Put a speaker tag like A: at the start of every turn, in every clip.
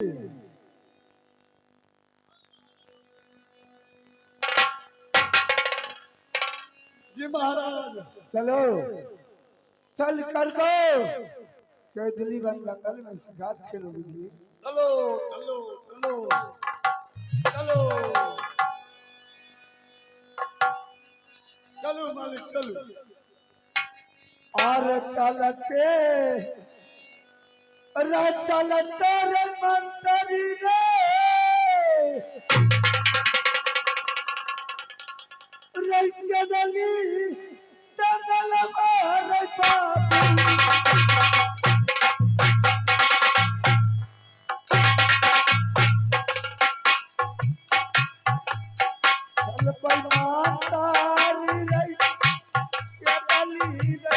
A: जी महाराज।
B: चलो चल कर दो कैदली बन जंगल में शिकार खेलो जी।
A: चलो चलो चलो चलो चलो मालिक चलो।
B: और चल के चल तेरे मंत्री रे कैदली जंगल मार बाबू चल पर मातारी रे कैदली रे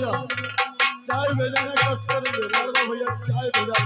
A: चाय भेजना कब करेंगे? लाडवा भैया चाय भेजा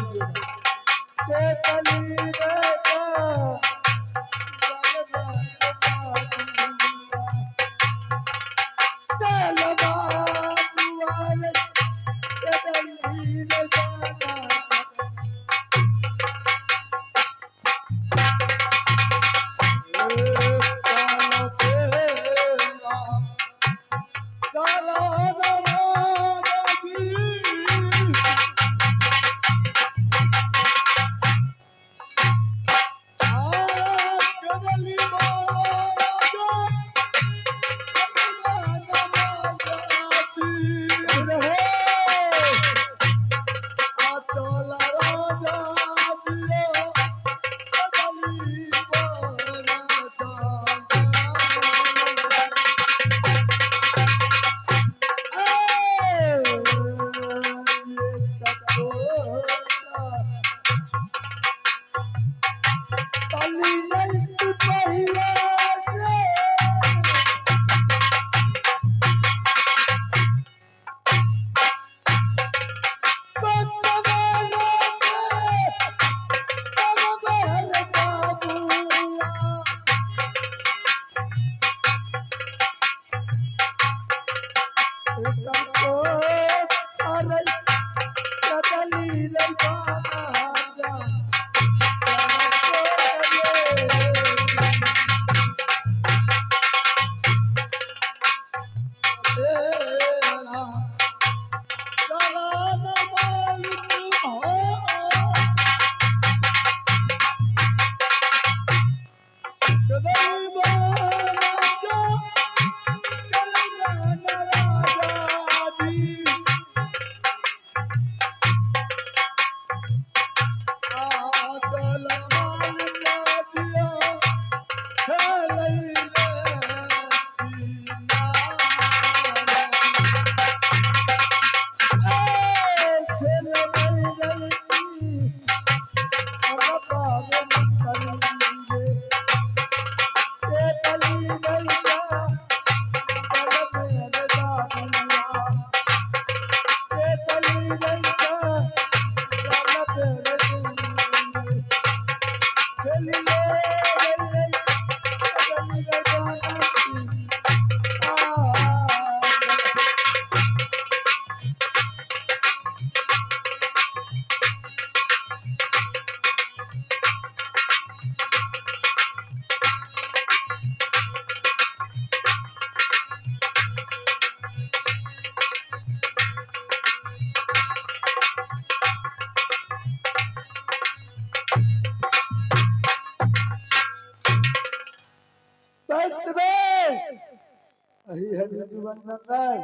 B: मधुबन जंगल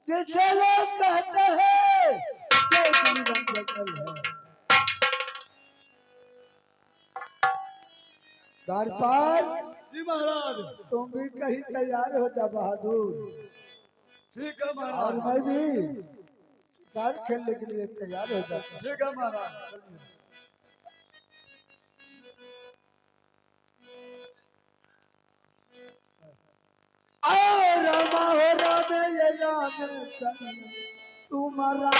B: जिसे लोग कहते हैं ये मधुबन जंगल है। द्वारपाल
A: जी महाराज।
B: तुम भी कहीं तैयार हो जा बहादुर।
A: ठीक है
B: और
A: महाराज।
B: मैं भी शिकार खेलने के लिए तैयार हो जाता।
A: ठीक है महाराज, चलिए।
B: रमा हो रामे ये रामे तुम्हारा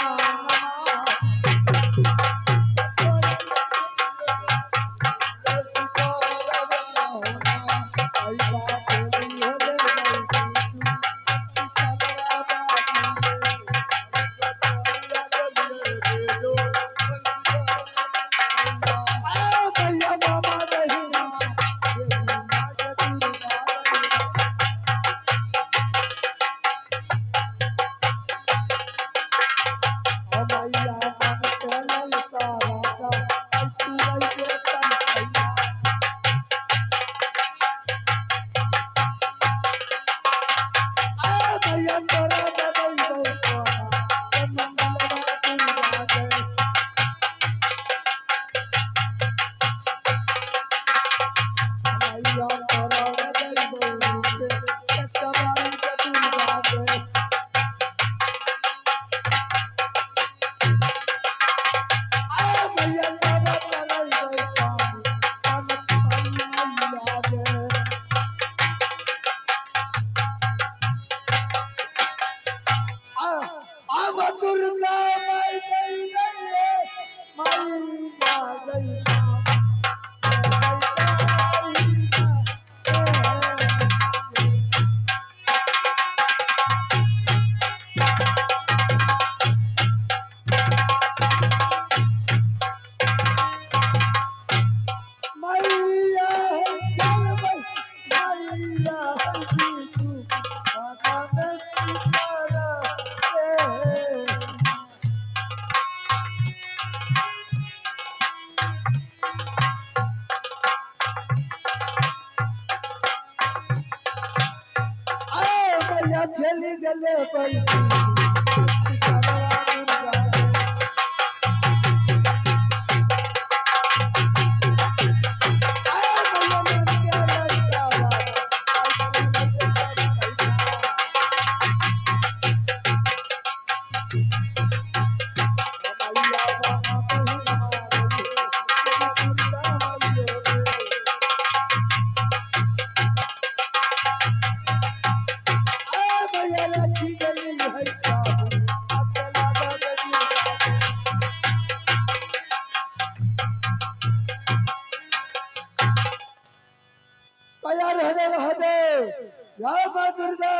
B: दुर्गा माई गई मैया गई चली गले तैयार हो जाए महादेव। जय मां दुर्गा।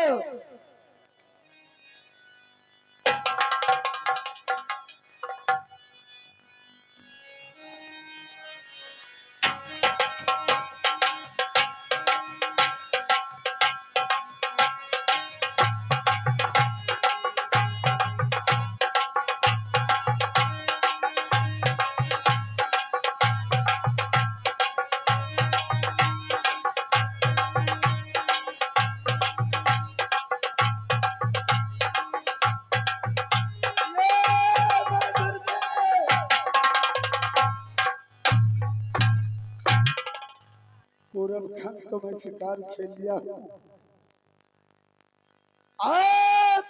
B: पूरब खंड तो मैं शिकार खेल लिया हूँ।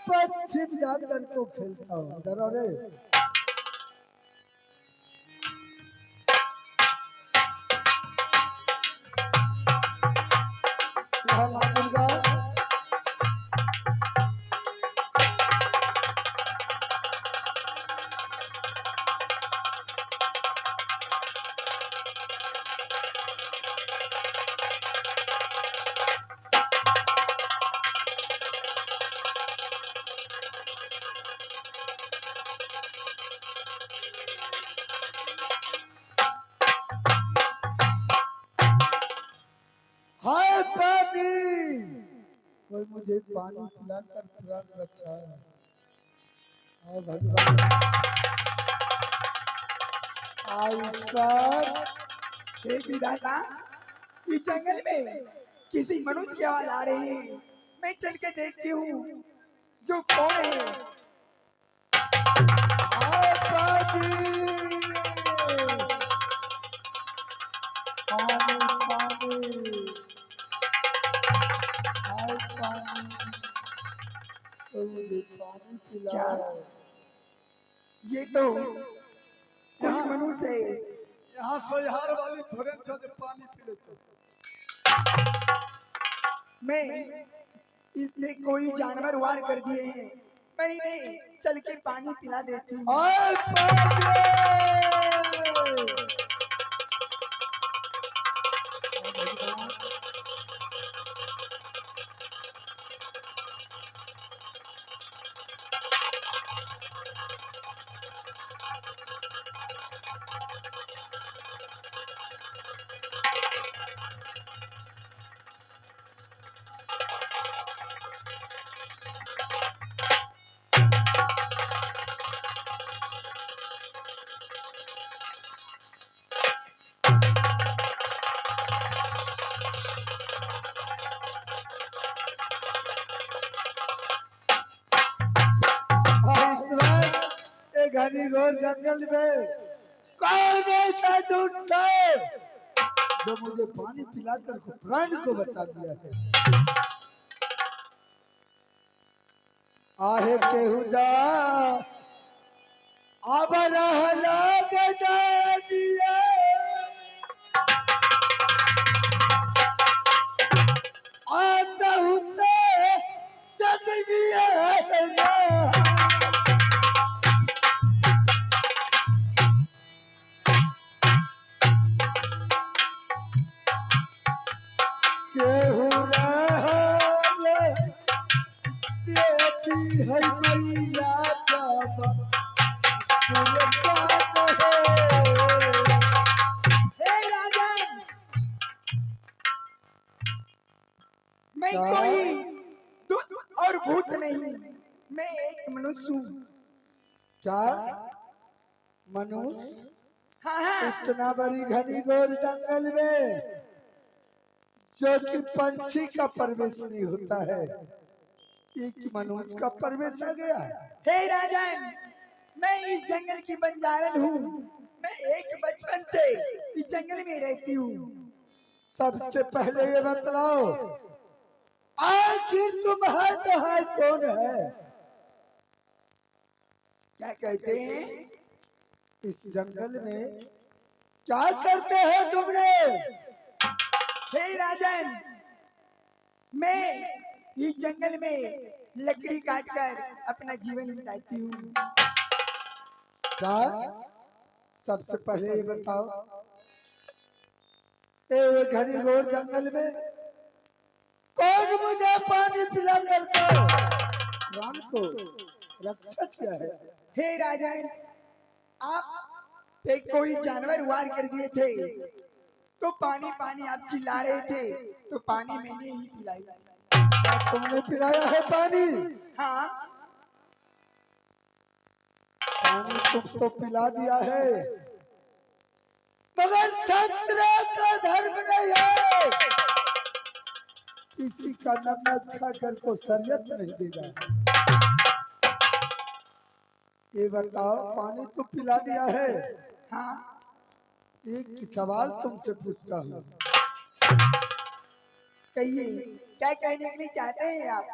B: पश्चिम जाकर को खेलता हूँ। डरो रे। मां दुर्गा हाय पानी, कोई मुझे पानी पिलाकर प्राण बचाए। भगवान आईश्वर
C: हे विधाता, इस जंगल में किसी मनुष्य की आवाज आ रही है।
B: मैं चल के देखती हूँ जो कौन है। आए पानी पानी पानी, आए पानी, तो मुझे पानी पिलाओ। ये तो कोई मनुष्य है।
A: यहाँ सोहार वाली थोड़े छोटे पानी पी लेते।
B: मैं इसने कोई जानवर वार कर दिए हैं, मैं इन्हें चल के पानी पिला देती हूँ। आए घनी घोर जंगल में कौन ऐसा ढूंढता है जो मुझे पानी पिलाकर प्राण को बचा दिया है। आहे केहुदा अब रहला गजानिया आता होते जगनिया मैं कोई दूत और भूत नहीं, मैं एक मनुष्य हूँ। क्या मनुष्य? हाँ। इतना बड़ी घनी घोर जंगल में जो कि पंछी का प्रवेश नहीं होता है, एक मनुष्य का प्रवेश आ गया। हे राजन, मैं इस जंगल की बंजारन हूँ। मैं एक बचपन से इस जंगल में रहती हूँ। सबसे पहले ये बतलाओ आखिर तुम्हारा कौन है? क्या कहते हैं? इस जंगल में क्या करते हैं तुमने? हे राजन, मैं इस जंगल में लकड़ी काटकर अपना जीवन बिताती हूँ। क्या? सबसे पहले ये बताओ, ये घनी घोर जंगल में कौन मुझे पानी पिला करके प्राण को रक्षा किया है? हे राजन, आप एक कोई जानवर वार कर दिए थे तो पानी पानी आप चिल्ला रहे थे, तो पानी मैंने ही पिलाया। क्या तुमने पिलाया है पानी? हाँ, पानी तुम तो पिला दिया है, मगर क्षत्रिय का धर्म नहीं है किसी का नमक खाकर को शरीयत नहीं देगा। ये बताओ, पानी तो पिला दिया है। हाँ, एक सवाल तुमसे पूछता हूँ, कहिए क्या कहने के लिए चाहते हैं आप?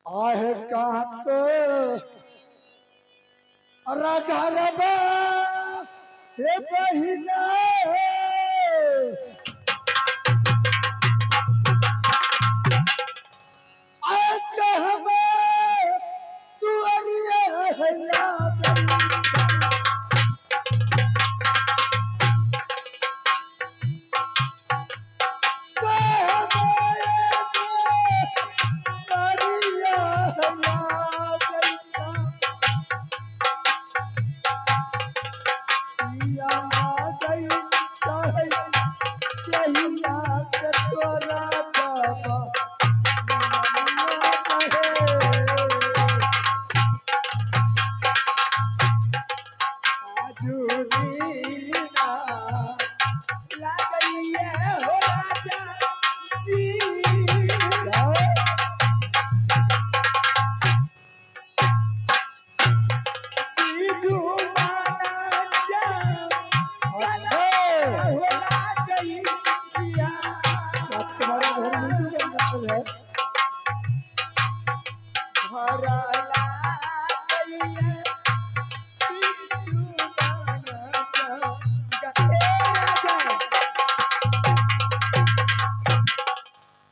B: आहे कांत राघरबा हे बहिना आज हमें तू अरिया है याद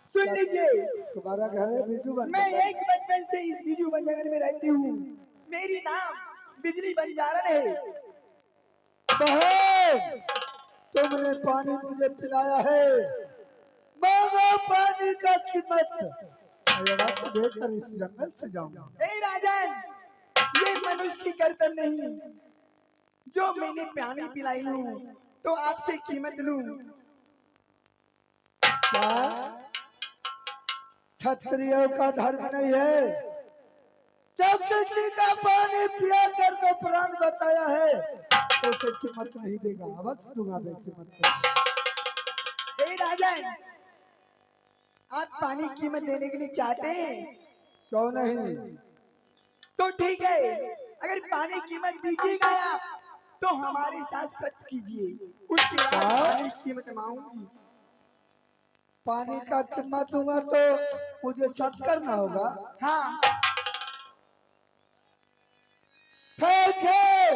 C: सुन लीजिए,
B: तुम्हारा घर है बिजू बन
C: मैं एक बचपन से इस बिजू बंजारण में रहती हूँ। मेरी नाम बिजली बंजारण है।
B: बहन, तुमने पानी मुझे पिलाया है, मांगो पानी का कीमत। मैं रास्ता देकर इस जंगल से जाऊंगा।
C: हे राजन, ये मनुष्य की कर्तव्य नहीं। जो मैंने पानी पिलाई हूँ तो आपसे कीमत लूं।
B: क्या क्षत्रियों का धर्म नहीं है? जो किसी का पानी पिया कर को प्राण बचाया है तो उसे कीमत नहीं देगा। अवश्य दूंगा मैं कीमत।
C: हे राजन, आप पानी की कीमत देने के लिए चाहते हैं?
B: क्यों नहीं?
C: तो ठीक है, अगर पानी की कीमत दीजिएगा आप तो हमारे साथ सत्य कीजिए, उसके बाद पानी की कीमत मांगूंगी।
B: पानी का कीमत दूंगा तो मुझे सत्य करना होगा।
C: हाँ,
B: ठीक है,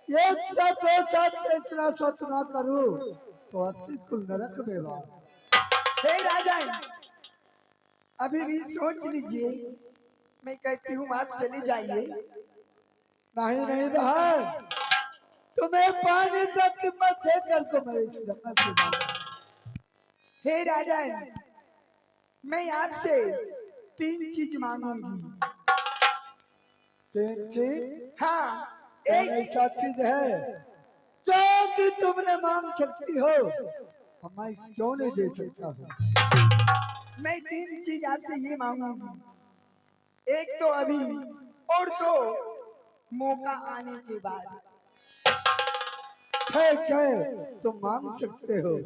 B: एक साथ दो साथ इतना सत्य ना करूं तो 80 कुल नरक में वास।
C: हे राजन, अभी भी सोच लीजिए। मैं कहती हूँ आप चले जाइए।
B: नहीं नहीं बहन, तुम्हें पानी का कीमत देकर को मैं इस जंगल से जाऊंगा।
C: हे राजन, मैं आपसे 3 चीज मांगूंगी।
B: 3 चीज?
C: हाँ,
B: एक
C: एक
B: ऐसा चीज है जो कि तुमने मांग सकती हो, मैं क्यों नहीं दे सकता हूँ?
C: मैं 3 चीज आपसे ये मांगूंगी। एक तो अभी, और दो मौका आने के बाद।
B: ठीक है, तुम मांग सकते हो।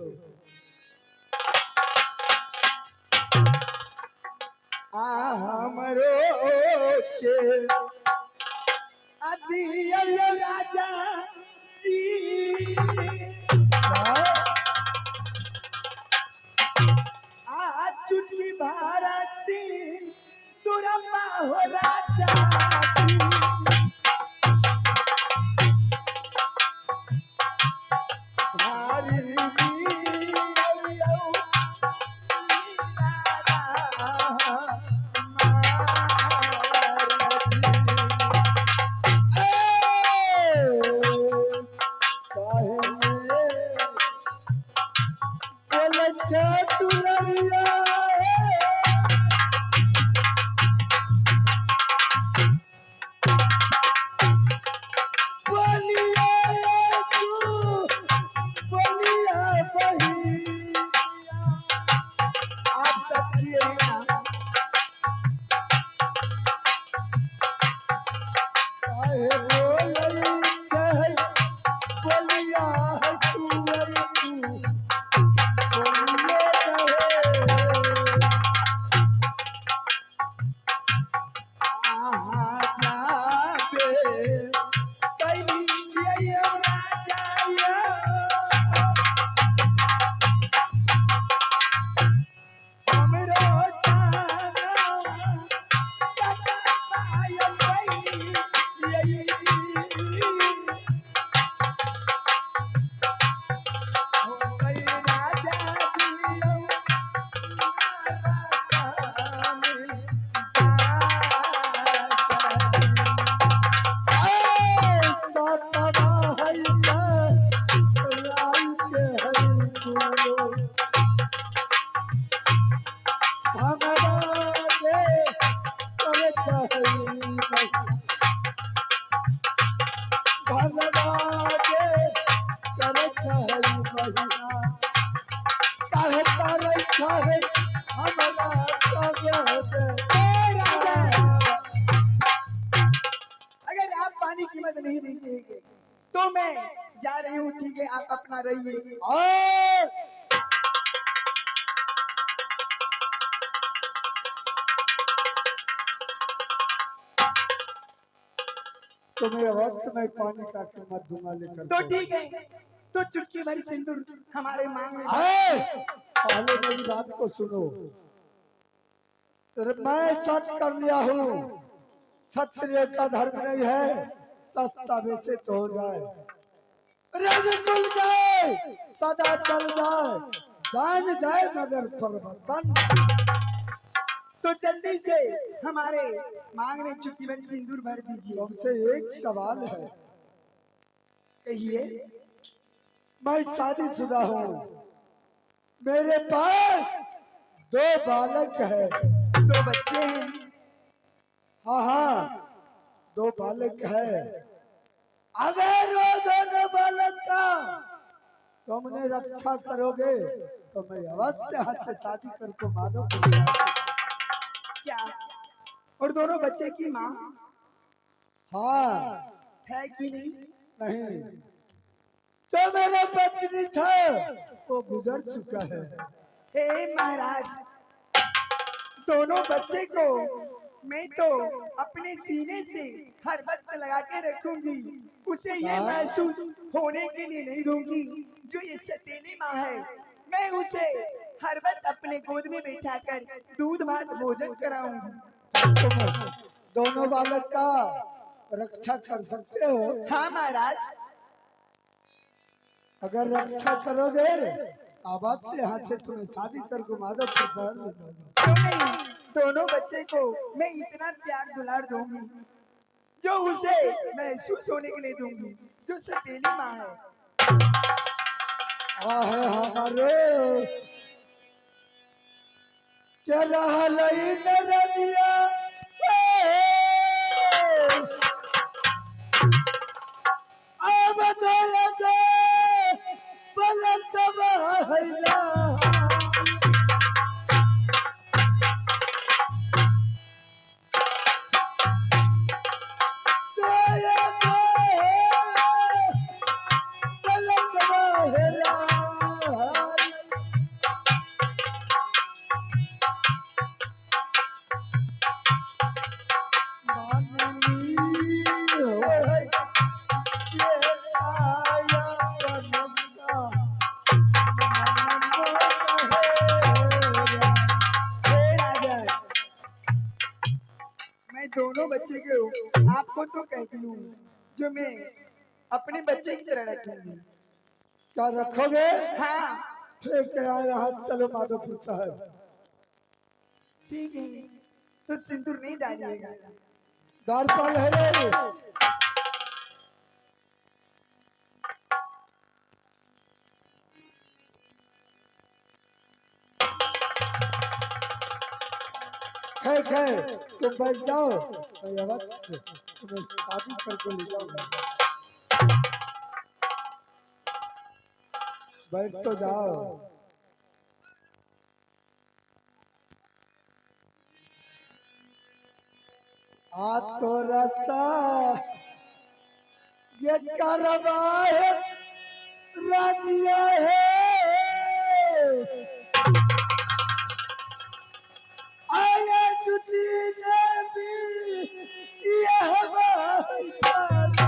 C: हमरो के अदियल राजा जी, आ चुटकी भारा सी तुरम्मा हो राजा जी। भारी दियो आप सबकी यही नाम। अगर आप पानी की कीमत नहीं दीजिएगा तो मैं जा रही हूँ। ठीक है, आप अपना रहिए।
B: तुम्हें अवश्य मैं पानी का कीमत दूंगा लेकर।
C: तो ठीक है, तो चुटकी भर सिंदूर हमारे मांग में।
B: पहले मेरी बात को सुनो। मैं सच कर लिया हूँ क्षत्रिय का धर्म नहीं है सस्ता वैसे तो हो जाए, रंग खुल जाए, सदा चल जाए, जान जाए मगर परिवर्तन।
C: तो जल्दी से हमारे मांग में चुटकी भर सिंदूर भर दीजिए।
B: तुमसे एक सवाल है,
C: कहिए।
B: मैं शादीशुदा हूँ, मेरे पास 2 बालक है।
C: 2 बच्चे हैं।
B: हाँ हाँ 2 बालक है। अगर वो दोनों बालक का तुमने रक्षा करोगे तो मैं अवश्य हाथ से शादी करके माधव
C: क्या? और दोनों बच्चे की माँ
B: हाँ
C: है कि नहीं?
B: नहीं, जो मेरा पत्नी था वो गुजर चुका है।
C: हे महाराज, दोनों बच्चे को मैं तो अपने सीने से हर वक्त लगा के रखूंगी, उसे ये महसूस होने के लिए नहीं दूंगी जो ये सतीली माँ है। मैं उसे हर वक्त अपने गोद में बैठाकर दूध भात भोजन कराऊंगी।
B: तुम दोनों बालक का रक्षा कर सकते हो?
C: हाँ महाराज।
B: अगर रक्षा करोगे आवाज से यहाँ से तुम्हें शादी करके माधव शहर ले जाऊंगा।
C: क्यों नहीं, दोनों बच्चे को मैं इतना प्यार दुलार दूंगी जो उसे महसूस होने के लिए दूंगी जो सतीली माँ है।
B: आहे हमारे क्या रहा लई नरनिया अब दोगे पलक बहला पलक बहला
C: मैं दोनों बच्चे को आपको तो कहती हूँ जो मैं अपने बच्चे की तरह रखूंगी।
B: क्या रखोगे?
C: हाँ
B: ठीक है यहाँ चलो माधोपुर शहर।
C: ठीक है, तो सिंदूर नहीं डालिएगा।
B: द्वारपाल है रे। ठीक है तुम बैठ जाओ, मैं अवश्य तुम्हें शादी करके ले जाऊंगा। बैठ तो जाओ। आज तो रास्ता ये कारवा है रानिया है आया जुदी ने भी यह हवाई तारा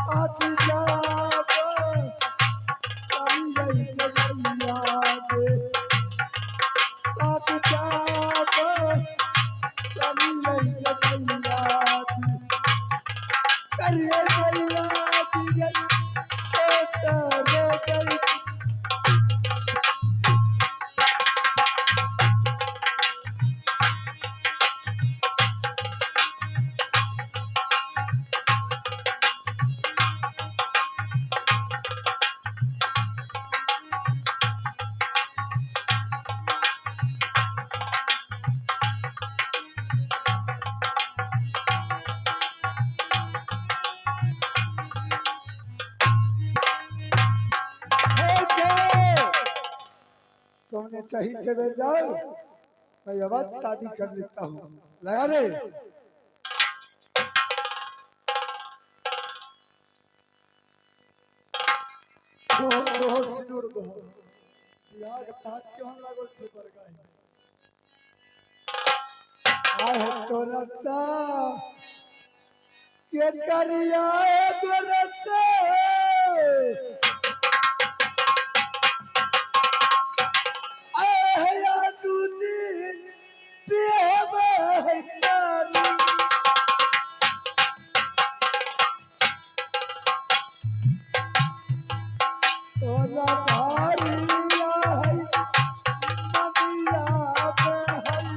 B: साथ जाब चली गई गैया गे साथ जाब चली गई गैया करिए गैया गे गई तुमने सही से बैठ जाओ मैं अवश्य शादी कर लेता हूँ लगा रे
A: बहुत सिनुर दो बियाह के ताक क्यों लागल छे पर गाय
B: आए तो रत्ता के करिया गोरत्ता आए या दूधी पियाबा है पानी तोरा भारिया है नदिया बहल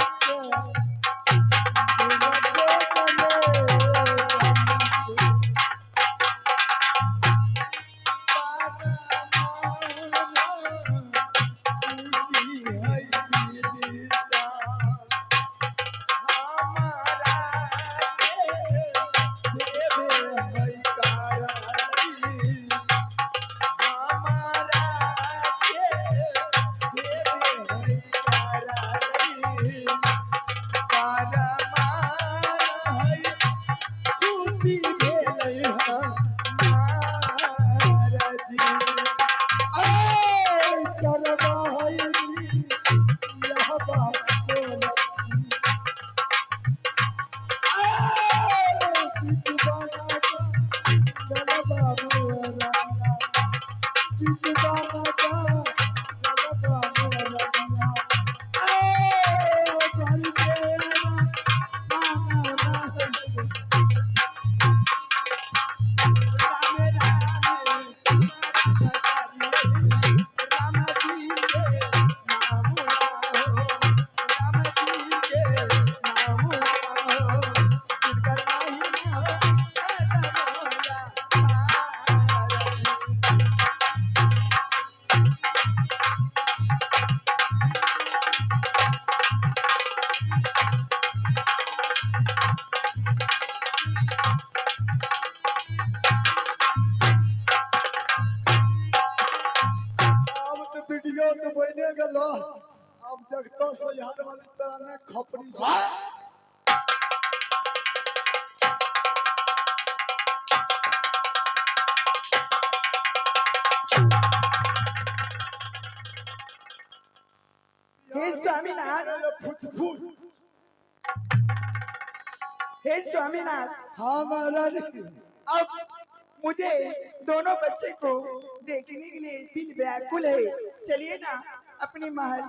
A: वीडियो तो बने गलो अब देखतो से यार वाली तरह ने खपरी से
C: हे स्वामीनाथ
A: फुट
C: हे स्वामीनाथ
B: हाँ महाराज
C: अब मुझे दोनों बच्चे को देखने के लिए दिल व्याकुल है चलिए ना अपने महल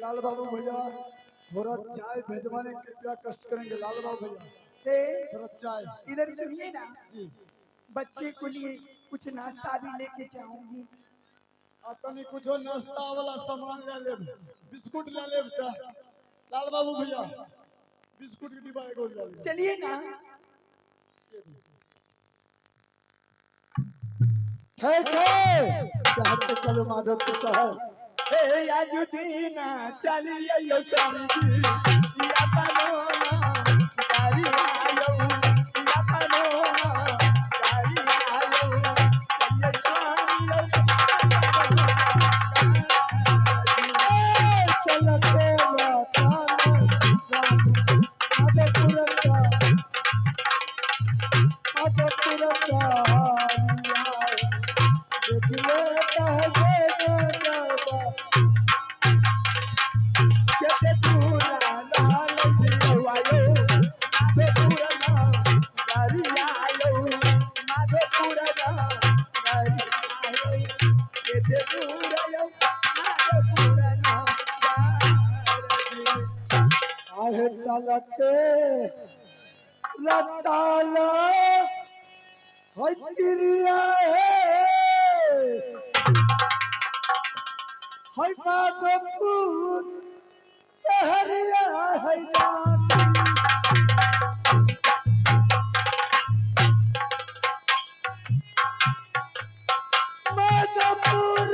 A: लाल बाबू भैया थोड़ा चाय भेजवाने के कृपया कष्ट करेंगे लाल बाबू भैया
C: हे
A: थोड़ा चाय
C: इधर सुनिए ना
A: जी
C: बच्चे को लिए कुछ नाश्ता भी लेके जाऊंगी
A: अपनी कुछ नाश्ता वाला सामान ले ले बिस्कुट ले ले बेटा लाल बाबू भैया बिस्कुट की डिब्बा एगो ले ले
C: चलिए ना
B: थे चलो माधव शहर
C: हे आजुदीना चलिए यो स्वामी जी या पनोना गाड़ी आयो या पनोना गाड़ी आयो चलिए स्वामी यो
B: चल तेरा आहे तलके रताला है तिरिया है माधोपुर सहरिया है रानी माधोपुर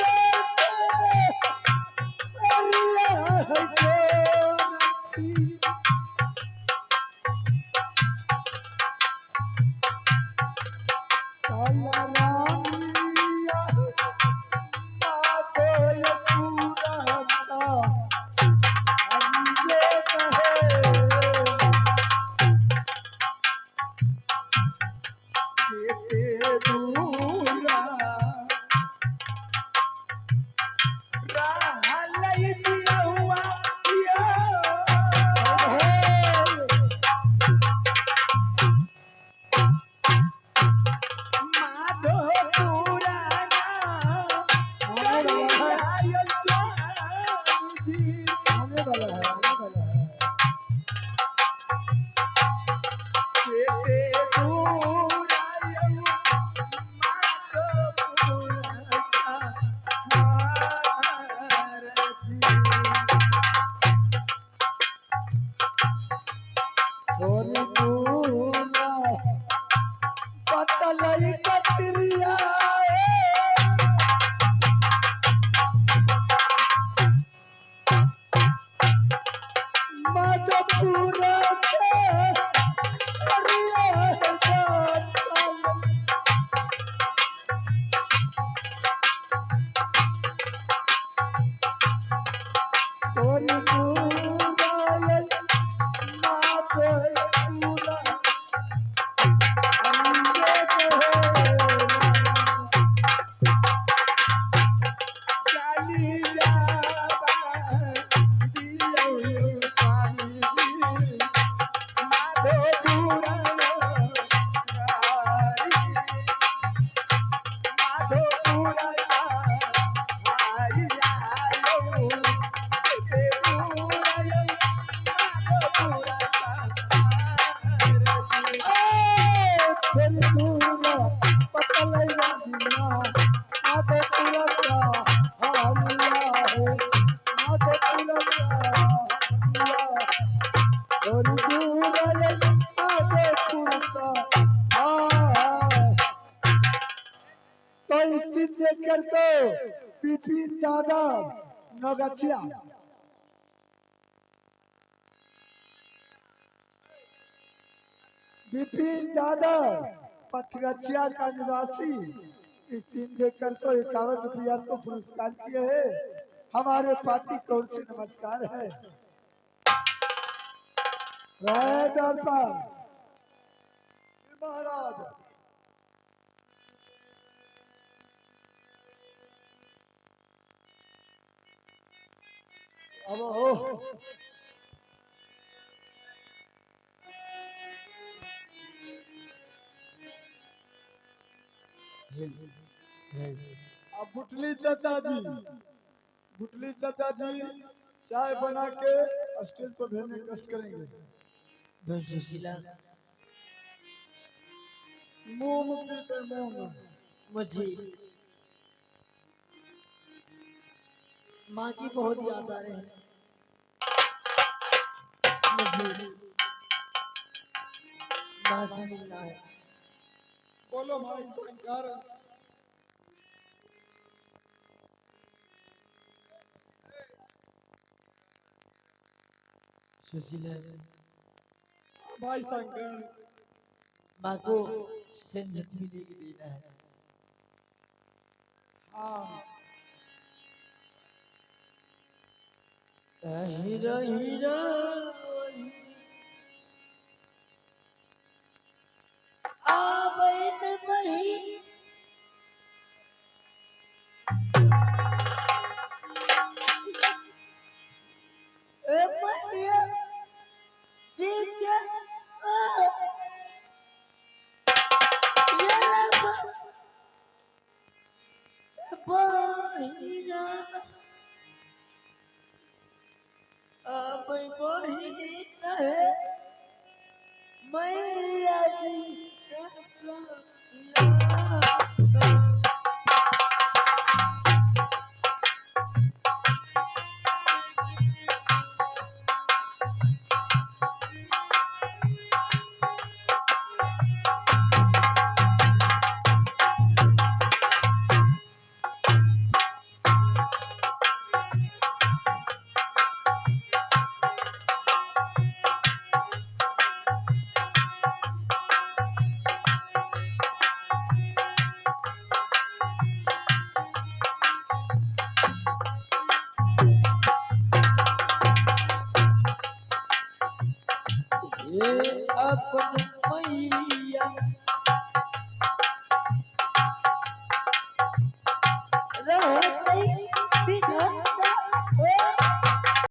B: सहरिया है रानी काला रानिया माधोय पुराना हरिये कहे केते दूरा
C: रहलई दिया हुआ यो माधो पुराना करिया यो स्वामी जी
B: आने वाला है आने वाला है
C: केते दूरा यो माधो पुराना हारती
B: थोड़ी दूरा पतलई कतरिया माधोपुरा के हरिया है जाता थोड़ी दूरा ये माधोपुरा हरिये कहे
C: चली जावा दिया स्वामी जी माधो पुराना माधो पुराना आई आयो केते दूरा माधो पुराना
B: थोड़ी दूरा पतलई रानिया माधोपुरा का हरिया है माधोपुरा का हरिया थोड़ी दूरा ये माधोपुरा का तो इस दिन देखकर को बिपिन यादव नौगछिया बिपिन यादव पथगछिया का निवासी इस दिन देखकर को 51 रुपया को पुरस्कार किए हैं हमारे पार्टी की ओर से नमस्कार है राय दर पर
A: महाराज अब हो अब बुटली चाचा जी चाय बना के स्टेज पर भेजने का कष्ट करेंगे
D: सुशीला
A: मुंह में पीते मुंह में
D: मुझे माँ की बहुत याद आ रही है मुझे माँ से मिलना है
A: बोलो भाई शंकर
D: सुशीला
A: भाई शंकर
D: माँ को संजीवनी लेके देना है
A: हाँ
D: हीरा हीरा आबैन बहिन ए मैया ठीक है ये लगा बहिना आबै बहिन है मैया जी ये अपन